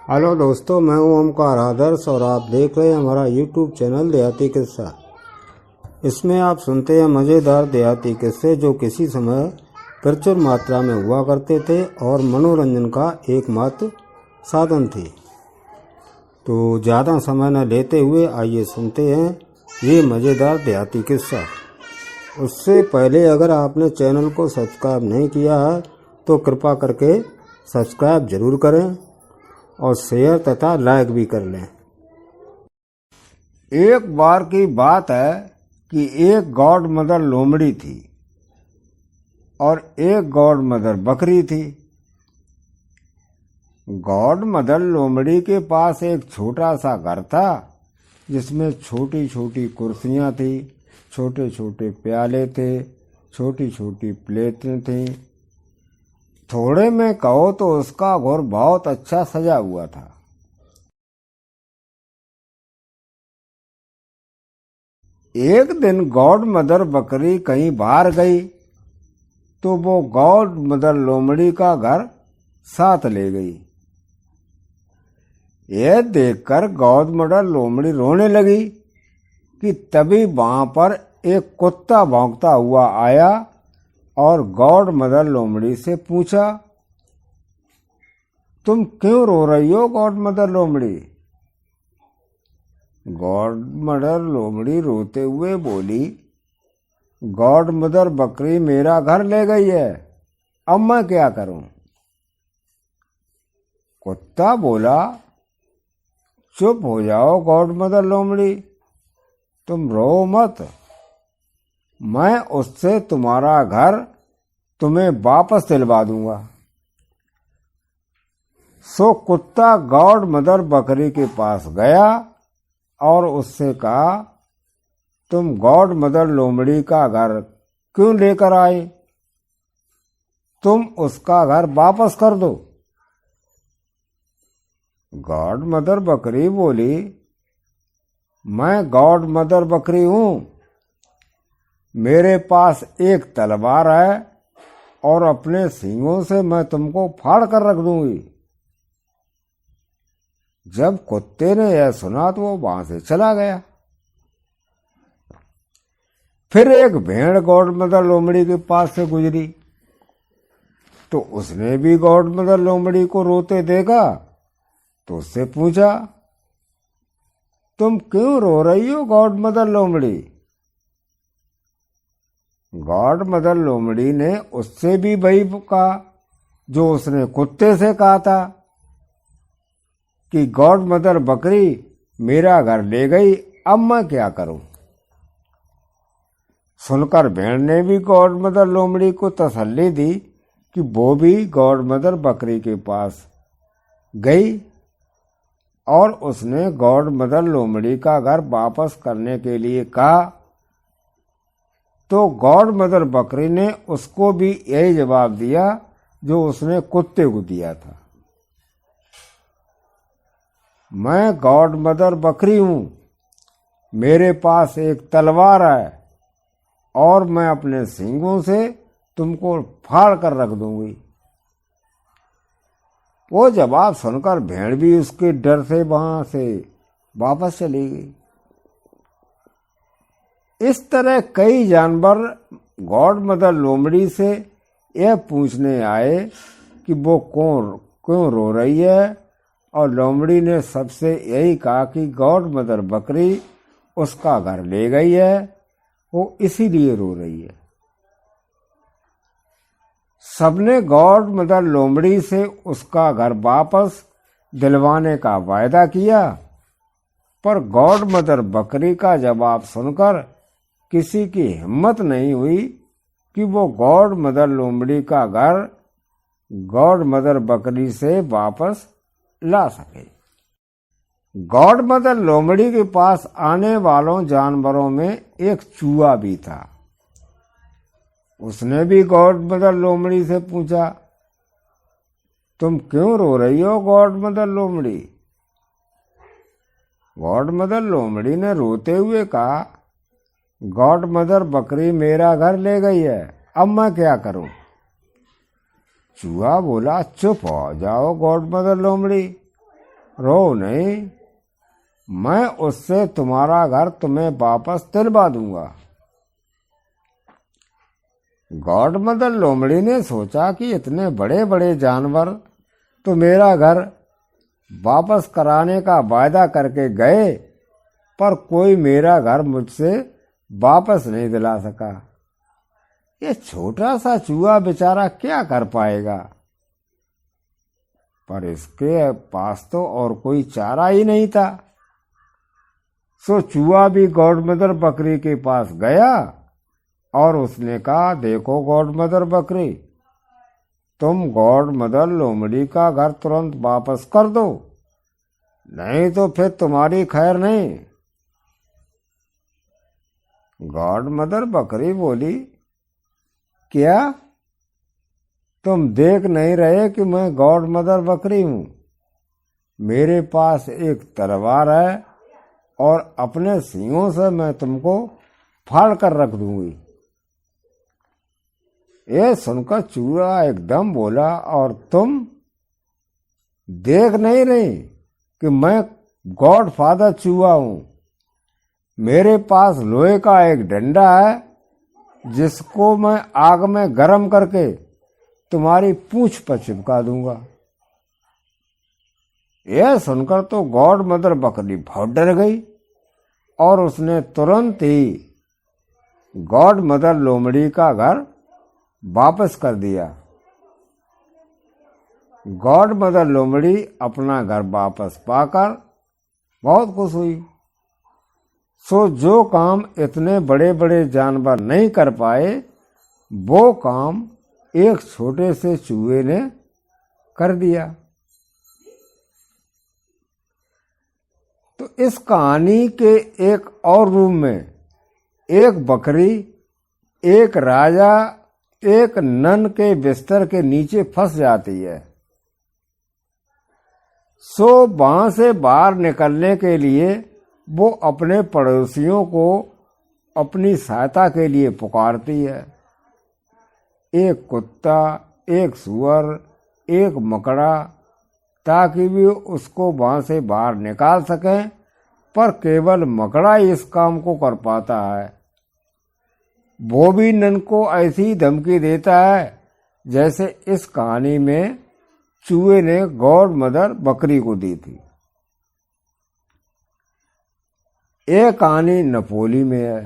Hello दोस्तों, मैं हूं ओमकार आदर्श और आप देख रहे हैं हमारा यूट्यूब चैनल देहाती किस्सा। इसमें आप सुनते हैं मज़ेदार देहाती किस्से जो किसी समय प्रचुर मात्रा में हुआ करते थे और मनोरंजन का एकमात्र साधन थे। तो ज़्यादा समय न लेते हुए आइए सुनते हैं ये मज़ेदार देहाती किस्सा। उससे पहले अगर आपने चैनल को सब्सक्राइब नहीं किया है तो कृपा करके सब्सक्राइब जरूर करें और शेयर तथा लाइक भी कर लें। एक बार की बात है कि एक गॉड मदर लोमड़ी थी और एक गॉड मदर बकरी थी। गॉड मदर लोमड़ी के पास एक छोटा सा घर था जिसमें छोटी छोटी कुर्सियां थी, छोटे छोटे प्याले थे, छोटी छोटी प्लेटें थीं। थोड़े में कहो तो उसका घर बहुत अच्छा सजा हुआ था। एक दिन गॉड मदर बकरी कहीं बाहर गई तो वो गॉड मदर लोमड़ी का घर साथ ले गई। यह देखकर गॉड मदर लोमड़ी रोने लगी कि तभी वहां पर एक कुत्ता भौंकता हुआ आया और गॉड मदर लोमड़ी से पूछा, तुम क्यों रो रही हो गॉड मदर लोमड़ी? गॉड मदर लोमड़ी रोते हुए बोली, गॉड मदर बकरी मेरा घर ले गई है, अब मैं क्या करूं? कुत्ता बोला, चुप हो जाओ गॉड मदर लोमड़ी, तुम रो मत। मैं उससे तुम्हारा घर तुम्हें वापस दिलवा दूंगा। सो कुत्ता गॉड मदर बकरी के पास गया और उससे कहा, तुम गॉड मदर लोमड़ी का घर क्यों लेकर आए? तुम उसका घर वापस कर दो। गॉड मदर बकरी बोली, मैं गॉड मदर बकरी हूं, मेरे पास एक तलवार है और अपने सींगों से मैं तुमको फाड़ कर रख दूंगी। जब कुत्ते ने यह सुना तो वो वहां से चला गया। फिर एक भेड़ गॉड मदर लोमड़ी के पास से गुजरी तो उसने भी गॉड मदर लोमड़ी को रोते देखा तो उससे पूछा, तुम क्यों रो रही हो गॉड मदर लोमड़ी? गॉड मदर लोमड़ी ने उससे भी वही कहा जो उसने कुत्ते से कहा था कि गॉड मदर बकरी मेरा घर ले गई, अब मैं क्या करूं? सुनकर भेड़ ने भी गॉड मदर लोमड़ी को तसल्ली दी कि वो भी गॉड मदर बकरी के पास गई और उसने गॉड मदर लोमड़ी का घर वापस करने के लिए कहा तो गॉड मदर बकरी ने उसको भी यही जवाब दिया जो उसने कुत्ते को दिया था। मैं गॉड मदर बकरी हूं, मेरे पास एक तलवार है और मैं अपने सींगों से तुमको फाड़ कर रख दूंगी। वो जवाब सुनकर भेड़ भी उसके डर से वहां से वापस चली गई। इस तरह कई जानवर गॉड मदर लोमड़ी से यह पूछने आए कि वो क्यों रो रही है और लोमड़ी ने सबसे यही कहा कि गॉड मदर बकरी उसका घर ले गई है, वो इसीलिए रो रही है। सबने गॉड मदर लोमड़ी से उसका घर वापस दिलवाने का वायदा किया पर गॉड मदर बकरी का जवाब सुनकर किसी की हिम्मत नहीं हुई कि वो गॉड मदर लोमड़ी का घर गॉड मदर बकरी से वापस ला सके। गॉड मदर लोमड़ी के पास आने वालों जानवरों में एक चूहा भी था। उसने भी गॉड मदर लोमड़ी से पूछा, तुम क्यों रो रही हो गॉड मदर लोमड़ी? गॉड मदर लोमड़ी ने रोते हुए कहा, गॉड मदर बकरी मेरा घर ले गई है, अब मैं क्या करूं? चूहा बोला, चुप हो जाओ गॉड मदर लोमड़ी, रो नहीं, मैं उससे तुम्हारा घर तुम्हें वापस दिलवा दूंगा। गॉड मदर लोमड़ी ने सोचा कि इतने बड़े बड़े जानवर तो मेरा घर वापस कराने का वायदा करके गए, पर कोई मेरा घर मुझसे वापस नहीं दिला सका। ये छोटा सा चूहा बेचारा क्या कर पाएगा? पर इसके पास तो और कोई चारा ही नहीं था। सो चूहा भी गॉड मदर बकरी के पास गया और उसने कहा, देखो गॉड मदर बकरी, तुम गॉड मदर लोमड़ी का घर तुरंत वापस कर दो, नहीं तो फिर तुम्हारी खैर नहीं। गॉड मदर बकरी बोली, क्या तुम देख नहीं रहे कि मैं गॉड मदर बकरी हूं? मेरे पास एक तलवार है और अपने सींगों से मैं तुमको फाड़ कर रख दूंगी। ये सुनकर चूहा एकदम बोला, और तुम देख नहीं रही कि मैं गॉड फादर चूहा हूं? मेरे पास लोहे का एक डंडा है जिसको मैं आग में गर्म करके तुम्हारी पूंछ पर चिपका दूंगा। यह सुनकर तो गॉड मदर बकरी बहुत डर गई और उसने तुरंत ही गॉड मदर लोमड़ी का घर वापस कर दिया। गॉड मदर लोमड़ी अपना घर वापस पाकर बहुत खुश हुई। सो जो काम इतने बड़े बड़े जानवर नहीं कर पाए, वो काम एक छोटे से चूहे ने कर दिया। तो इस कहानी के एक और रूप में एक बकरी एक राजा एक नन के बिस्तर के नीचे फंस जाती है। सो वहां से बाहर निकलने के लिए वो अपने पड़ोसियों को अपनी सहायता के लिए पुकारती है। एक कुत्ता, एक सुअर, एक मकड़ा, ताकि वे उसको वहां से बाहर निकाल सकें, पर केवल मकड़ा ही इस काम को कर पाता है। वो भी नन को ऐसी धमकी देता है जैसे इस कहानी में चूहे ने गॉड मदर बकरी को दी थी। ये कहानी नपोली में है।